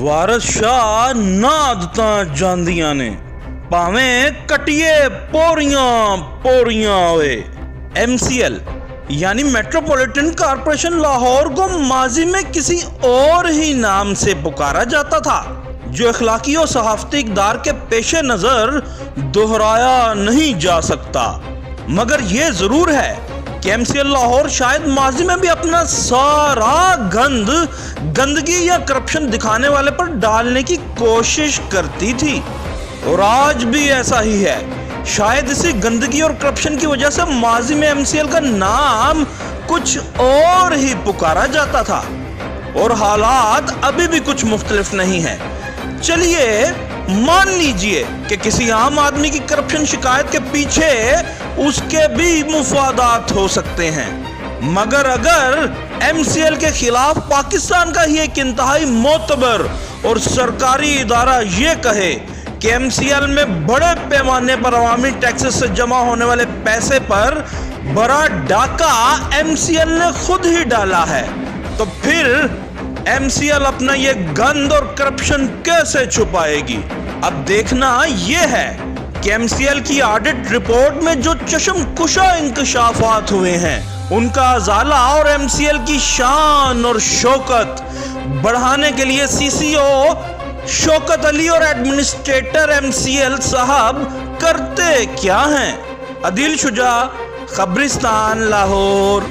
ਵਾਰਿਸ ਸ਼ਾਹ ਨਾ ਆਦਤਾਂ ਜਾਂਦੀਆਂ ਨੇ ਭਾਵੇਂ ਕਟੀਏ ਪੋਰੀਆਂ ਹੋਏ। MCL यानी मेट्रोपॉलिटन कॉरपोरेशन लाहौर को माजी में किसी और ही नाम से पुकारा जाता था, जो अखलाकी और सहाफती इक़दार के पेश नज़र दोहराया नहीं जा सकता। मगर ये ज़रूर है कि MCL लाहौर शायद माजी में भी अपना सारा गंदगी या करप्शन दिखाने वाले पर डालने की कोशिश करती थी, और आज भी ऐसा ही है। शायद इसी गंदगी और करप्शन की वजह से माजी में MCL का नाम कुछ और ही पुकारा जाता था, और हालात अभी भी कुछ मुख्तलिफ नहीं है। चलिए मान लीजिए कि किसी आम आदमी की करप्शन शिकायत के पीछे उसके भी मुफादात हो सकते हैं, मगर अगर MCL के खिलाफ पाकिस्तान का ही एक इंतहाई मोतबर और सरकारी इदारा ये कहे कि MCL में बड़े पैमाने पर अवामी टैक्सेस से जमा होने वाले पैसे पर बड़ा डाका MCL ने खुद ही डाला है, तो फिर MCL अपना ये गंद और करप्शन कैसे छुपाएगी? अब देखना ये है कि MCL की ऑडिट रिपोर्ट में जो चश्मकुशा इंकशाफात हुए हैं उनका अजाला और MCL की शान और शौकत बढ़ाने के लिए CCO शौकत अली और एडमिनिस्ट्रेटर MCL साहब करते क्या हैं? अदिल शुजा, खबरिस्तान, लाहौर।